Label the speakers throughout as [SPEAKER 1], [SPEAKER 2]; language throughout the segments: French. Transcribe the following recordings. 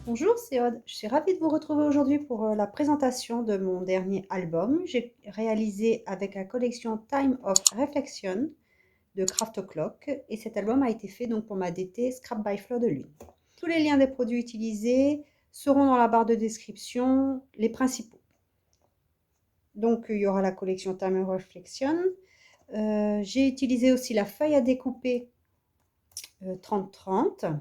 [SPEAKER 1] Bonjour, c'est Aude. Je suis ravie de vous retrouver aujourd'hui pour la présentation de mon dernier album. J'ai réalisé avec la collection Time of Reflection de Craft O'Clock et cet album a été fait donc pour ma DT Scrap by Fleur de Lune. Tous les liens des produits utilisés seront dans la barre de description, les principaux. Donc il y aura la collection Time of Reflection. J'ai utilisé aussi la feuille à découper 30-30.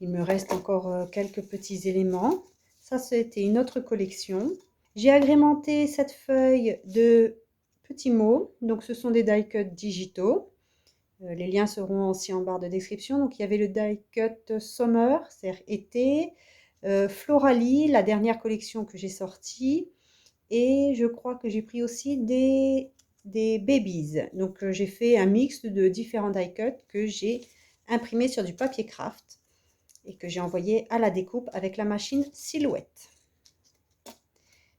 [SPEAKER 1] Il me reste encore quelques petits éléments. Ça, c'était une autre collection. J'ai agrémenté cette feuille de petits mots. Donc, ce sont des die cuts digitaux. Les liens seront aussi en barre de description. Donc, il y avait le die cut Summer, c'est-à-dire été. Floralie, la dernière collection que j'ai sortie. Et je crois que j'ai pris aussi des babies. Donc, j'ai fait un mix de différents die cuts que j'ai imprimés sur du papier craft et que j'ai envoyé à la découpe avec la machine Silhouette.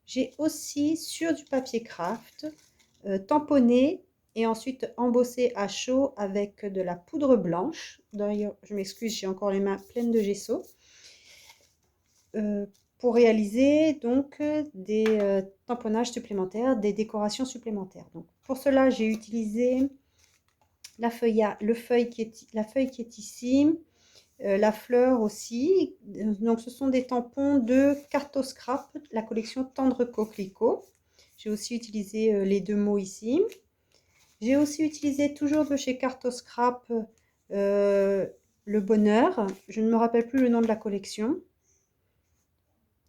[SPEAKER 1] J'ai aussi sur du papier craft tamponné et ensuite embossé à chaud avec de la poudre blanche. D'ailleurs, je m'excuse, j'ai encore les mains pleines de gesso. Pour réaliser donc des tamponnages supplémentaires, des décorations supplémentaires. Donc, pour cela, j'ai utilisé la feuille qui est ici, la fleur aussi. Donc, ce sont des tampons de Cartoscrap, la collection Tendre Coquelicot. J'ai aussi utilisé les deux mots ici. J'ai aussi utilisé toujours de chez Cartoscrap le bonheur. Je ne me rappelle plus le nom de la collection.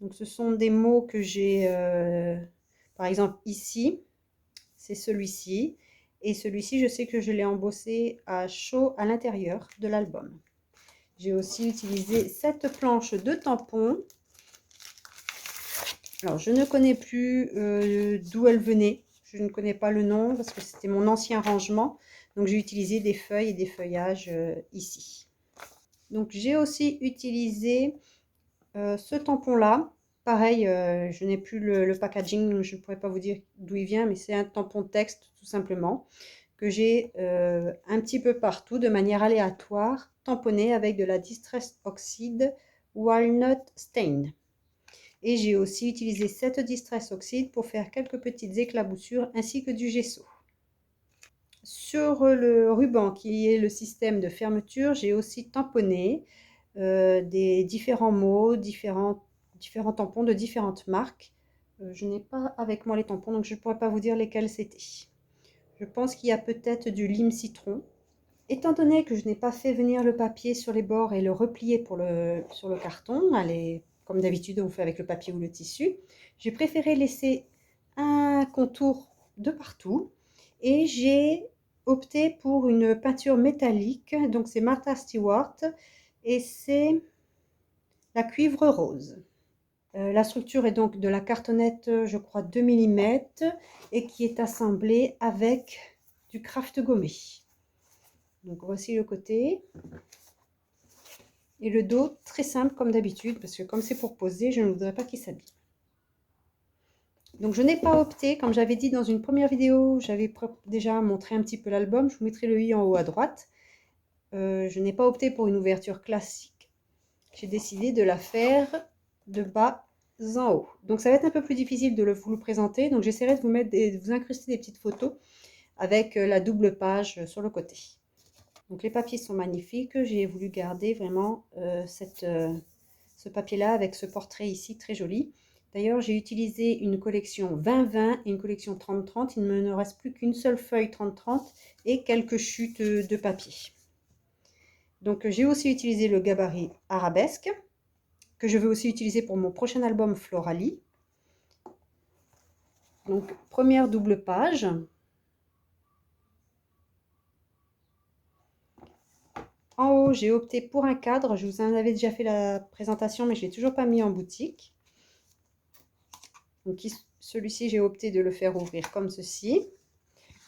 [SPEAKER 1] Donc, ce sont des mots que j'ai, par exemple, ici, c'est celui-ci. Et celui-ci, je sais que je l'ai embossé à chaud à l'intérieur de l'album. J'ai aussi utilisé cette planche de tampons. Alors, je ne connais plus d'où elle venait. Je ne connais pas le nom parce que c'était mon ancien rangement. Donc, j'ai utilisé des feuilles et des feuillages ici. Donc, j'ai aussi utilisé ce tampon-là. Pareil, je n'ai plus le packaging, donc je ne pourrais pas vous dire d'où il vient, mais c'est un tampon texte tout simplement que j'ai un petit peu partout de manière aléatoire, tamponné avec de la Distress Oxide Walnut Stain. Et j'ai aussi utilisé cette Distress Oxide pour faire quelques petites éclaboussures ainsi que du gesso. Sur le ruban qui est le système de fermeture, j'ai aussi tamponné des différents mots, différents tampons de différentes marques. Je n'ai pas avec moi les tampons, donc je ne pourrais pas vous dire lesquels c'était. Je pense qu'il y a peut-être du lime citron. Étant donné que je n'ai pas fait venir le papier sur les bords et le replier sur le carton, allez, comme d'habitude on fait avec le papier ou le tissu, j'ai préféré laisser un contour de partout et j'ai opté pour une peinture métallique, donc c'est Martha Stewart et c'est la cuivre rose. La structure est donc de la cartonnette, je crois 2 mm et qui est assemblée avec du craft gommé. Donc voici le côté. Et le dos, très simple comme d'habitude, parce que comme c'est pour poser, je ne voudrais pas qu'il s'habille. Donc je n'ai pas opté, comme j'avais dit dans une première vidéo, j'avais déjà montré un petit peu l'album, je vous mettrai le i en haut à droite. Je n'ai pas opté pour une ouverture classique. J'ai décidé de la faire de bas en haut. Donc ça va être un peu plus difficile de vous le présenter, donc j'essaierai de vous incruster des petites photos avec la double page sur le côté. Donc les papiers sont magnifiques, j'ai voulu garder vraiment ce papier-là avec ce portrait ici très joli. D'ailleurs, j'ai utilisé une collection 20-20 et une collection 30-30. Il ne me reste plus qu'une seule feuille 30-30 et quelques chutes de papier. Donc j'ai aussi utilisé le gabarit arabesque, que je vais aussi utiliser pour mon prochain album Floralie. Donc première double page. En haut, j'ai opté pour un cadre. Je vous en avais déjà fait la présentation, mais je ne l'ai toujours pas mis en boutique. Donc celui-ci, j'ai opté de le faire ouvrir comme ceci.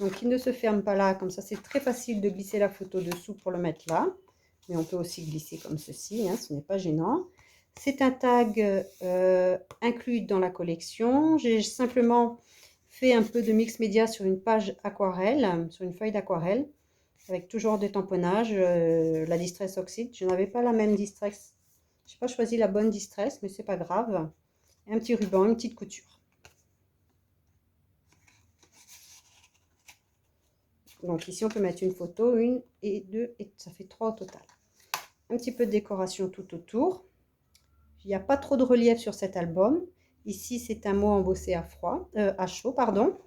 [SPEAKER 1] Donc il ne se ferme pas là, comme ça c'est très facile de glisser la photo dessous pour le mettre là. Mais on peut aussi glisser comme ceci, hein, ce n'est pas gênant. C'est un tag inclus dans la collection. J'ai simplement fait un peu de mix média sur une page aquarelle, sur une feuille d'aquarelle, avec toujours des tamponnages, la Distress Oxide. Je n'avais pas la même Distress, Je n'ai pas choisi la bonne distress, mais c'est pas grave. Un petit ruban, une petite couture. Donc ici, on peut mettre une photo, une et deux, et ça fait 3 au total. Un petit peu de décoration tout autour. Il n'y a pas trop de relief sur cet album. Ici, c'est un mot embossé à chaud, pardon.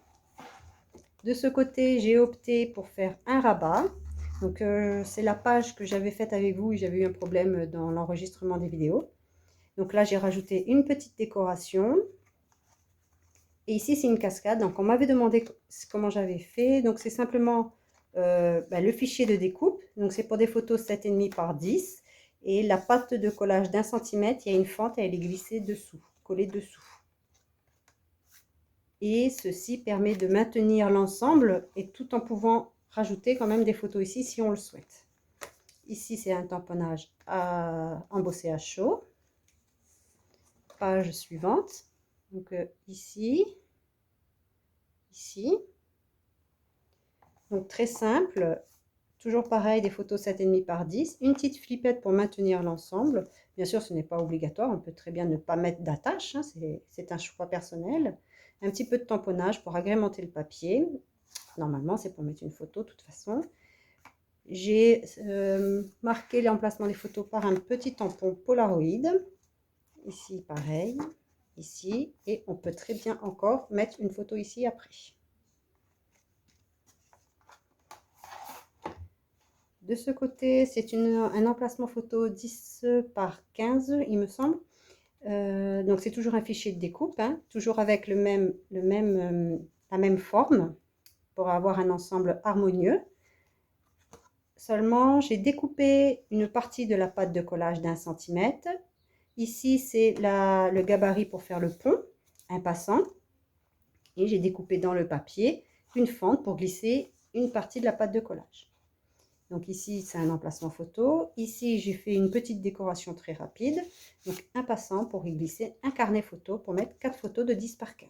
[SPEAKER 1] De ce côté, j'ai opté pour faire un rabat. Donc, c'est la page que j'avais faite avec vous et j'avais eu un problème dans l'enregistrement des vidéos. Donc là, j'ai rajouté une petite décoration. Et ici, c'est une cascade. Donc, on m'avait demandé comment j'avais fait. Donc, c'est simplement le fichier de découpe. Donc, c'est pour des photos 7,5 par 10. Et la pâte de collage d'1 cm, il y a une fente et elle est glissée dessous, collée dessous. Et ceci permet de maintenir l'ensemble et tout en pouvant rajouter quand même des photos ici si on le souhaite. Ici, c'est un tamponnage embossé à chaud. Page suivante. Donc ici. Donc très simple. Toujours pareil, des photos 7,5 par 10. Une petite flippette pour maintenir l'ensemble. Bien sûr, ce n'est pas obligatoire. On peut très bien ne pas mettre d'attache. Hein, c'est un choix personnel. Un petit peu de tamponnage pour agrémenter le papier. Normalement, c'est pour mettre une photo de toute façon. J'ai marqué l'emplacement des photos par un petit tampon Polaroid. Ici, pareil. Ici. Et on peut très bien encore mettre une photo ici après. De ce côté, c'est un emplacement photo 10 par 15, il me semble. Donc, c'est toujours un fichier de découpe, hein, toujours avec la même forme pour avoir un ensemble harmonieux. Seulement, j'ai découpé une partie de la pâte de collage d'1 cm. Ici, c'est le gabarit pour faire le pont, un passant. Et j'ai découpé dans le papier une fente pour glisser une partie de la pâte de collage. Donc ici, c'est un emplacement photo. Ici, j'ai fait une petite décoration très rapide. Donc un passant pour y glisser un carnet photo pour mettre 4 photos de 10 par 15.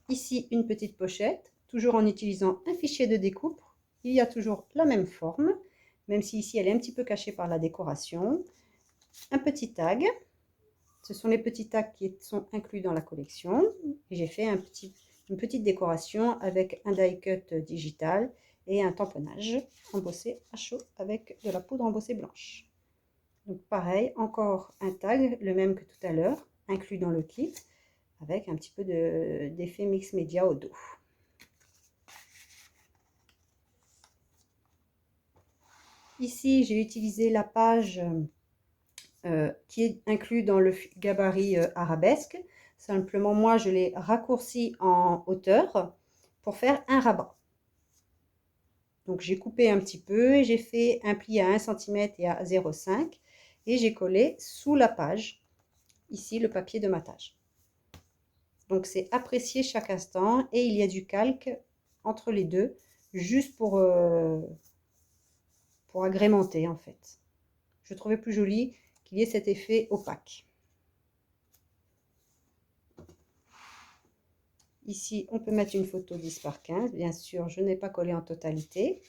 [SPEAKER 1] Ici, une petite pochette, toujours en utilisant un fichier de découpe. Il y a toujours la même forme, même si ici, elle est un petit peu cachée par la décoration. Un petit tag. Ce sont les petits tags qui sont inclus dans la collection. Et j'ai fait une petite décoration avec un die cut digital et un tamponnage embossé à chaud avec de la poudre embossée blanche. Donc pareil, encore un tag, le même que tout à l'heure, inclus dans le kit, avec un petit peu d'effet mix média au dos. Ici, j'ai utilisé la page qui est inclus dans le gabarit arabesque. Simplement, moi, je l'ai raccourci en hauteur pour faire un rabat. Donc, j'ai coupé un petit peu et j'ai fait un pli à 1 cm et à 0,5 et j'ai collé sous la page, ici, le papier de matage. Donc, c'est apprécié chaque instant et il y a du calque entre les deux, juste pour agrémenter, en fait. Je trouvais plus joli qu'il y ait cet effet opaque. Ici, on peut mettre une photo 10 par 15. Bien sûr, je n'ai pas collé en totalité.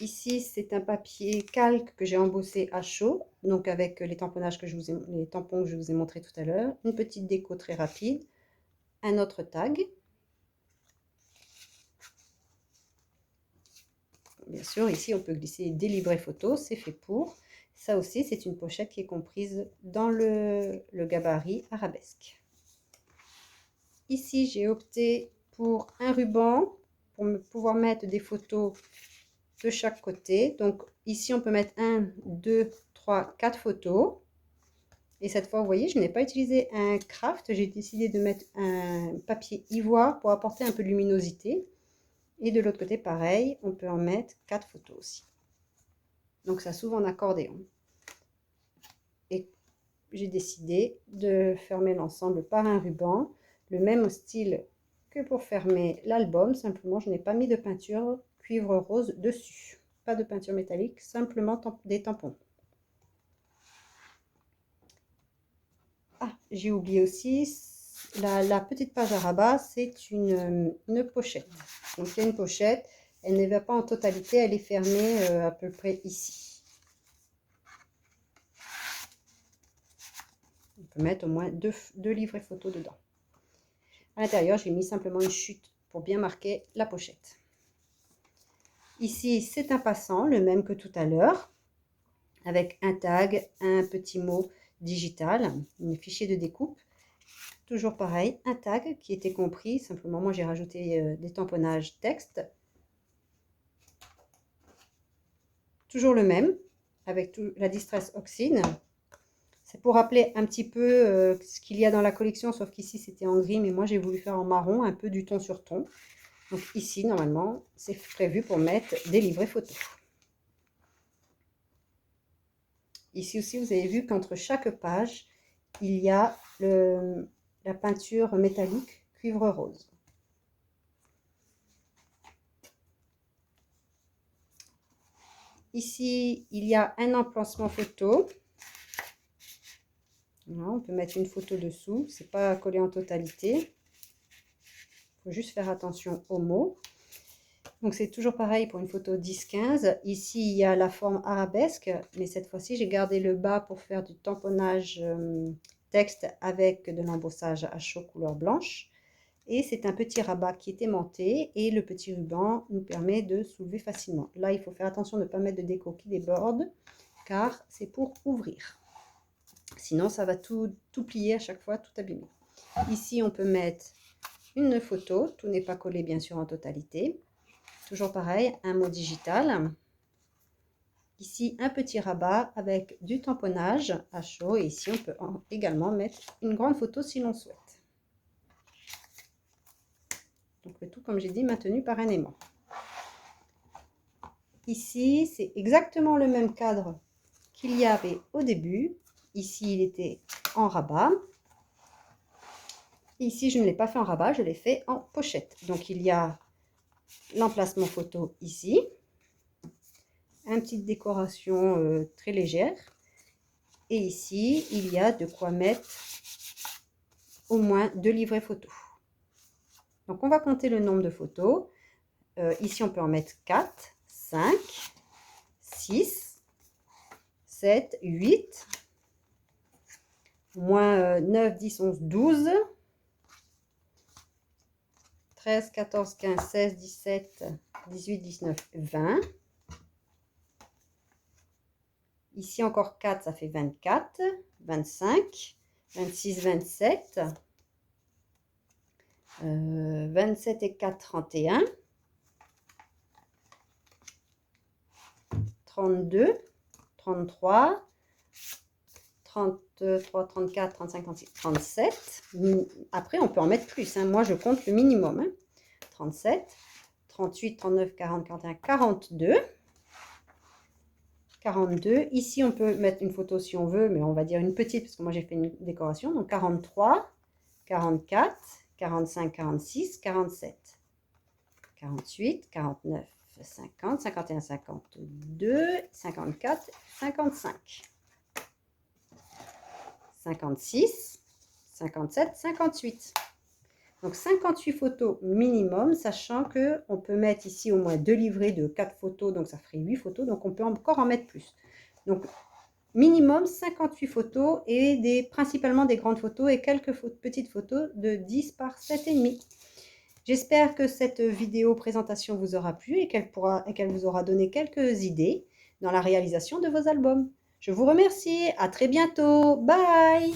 [SPEAKER 1] Ici, c'est un papier calque que j'ai embossé à chaud, donc avec les tamponnages les tampons que je vous ai montré tout à l'heure. Une petite déco très rapide. Un autre tag. Bien sûr, ici, on peut glisser des livrets photos, c'est fait pour. Ça aussi, c'est une pochette qui est comprise dans le gabarit arabesque. Ici, j'ai opté pour un ruban pour pouvoir mettre des photos de chaque côté. Donc ici, on peut mettre 1, 2, 3, 4 photos. Et cette fois, vous voyez, je n'ai pas utilisé un craft. J'ai décidé de mettre un papier ivoire pour apporter un peu de luminosité. Et de l'autre côté, pareil, on peut en mettre 4 photos aussi. Donc ça s'ouvre en accordéon. Et j'ai décidé de fermer l'ensemble par un ruban. Le même style que pour fermer l'album. Simplement, je n'ai pas mis de peinture cuivre rose dessus. Pas de peinture métallique, simplement des tampons. Ah, j'ai oublié aussi, la petite page à rabat, c'est une pochette. Donc il y a une pochette, elle ne va pas en totalité, elle est fermée à peu près ici. On peut mettre au moins deux livrets photos dedans. À l'intérieur, j'ai mis simplement une chute pour bien marquer la pochette. Ici, c'est un passant, le même que tout à l'heure, avec un tag, un petit mot digital, un fichier de découpe. Toujours pareil, un tag qui était compris, simplement moi j'ai rajouté des tamponnages texte. Toujours le même, avec la Distress Oxine. C'est pour rappeler un petit peu ce qu'il y a dans la collection, sauf qu'ici c'était en gris, mais moi j'ai voulu faire en marron, un peu du ton sur ton. Donc ici, normalement, c'est prévu pour mettre des livrets photos. Ici aussi, vous avez vu qu'entre chaque page, il y a la peinture métallique cuivre rose. Ici, il y a un emplacement photo. Voilà, on peut mettre une photo dessous, c'est pas collé en totalité. Il faut juste faire attention aux mots. Donc c'est toujours pareil pour une photo 10-15. Ici, il y a la forme arabesque, mais cette fois-ci, j'ai gardé le bas pour faire du tamponnage texte avec de l'embossage à chaud couleur blanche. Et c'est un petit rabat qui est aimanté et le petit ruban nous permet de soulever facilement. Là, il faut faire attention de ne pas mettre de déco qui déborde, car c'est pour ouvrir. Sinon, ça va tout plier à chaque fois, tout abîmer. Ici, on peut mettre une photo. Tout n'est pas collé, bien sûr, en totalité. Toujours pareil, un mot digital. Ici, un petit rabat avec du tamponnage à chaud. Et ici, on peut également mettre une grande photo si l'on souhaite. Donc, le tout, comme j'ai dit, maintenu par un aimant. Ici, c'est exactement le même cadre qu'il y avait au début. Ici, il était en rabat. Ici, je ne l'ai pas fait en rabat, je l'ai fait en pochette. Donc, il y a l'emplacement photo ici. Une petite décoration très légère. Et ici, il y a de quoi mettre au moins 2 livrets photos. Donc, on va compter le nombre de photos. Ici, on peut en mettre 4, 5, 6, 7, 8, moins 9, 10, 11, 12, 13, 14, 15, 16, 17, 18, 19, 20. Ici encore 4, ça fait 24, 25, 26, 27, 27 et 4, 31, 32, 33, 33, 34, 35, 36, 37. Après, on peut en mettre plus. Hein. Moi, je compte le minimum. Hein. 37, 38, 39, 40, 41, 42. 42. Ici, on peut mettre une photo si on veut, mais on va dire une petite, parce que moi, j'ai fait une décoration. Donc, 43, 44, 45, 46, 47, 48, 49, 50, 51, 52, 54, 55, 56, 57, 58. Donc 58 photos minimum, sachant qu'on peut mettre ici au moins 2 livrets de 4 photos, donc ça ferait 8 photos, donc on peut encore en mettre plus. Donc minimum 58 photos et principalement des grandes photos et quelques petites photos de 10 par 7,5. J'espère que cette vidéo présentation vous aura plu et qu'elle vous aura donné quelques idées dans la réalisation de vos albums. Je vous remercie, à très bientôt, bye!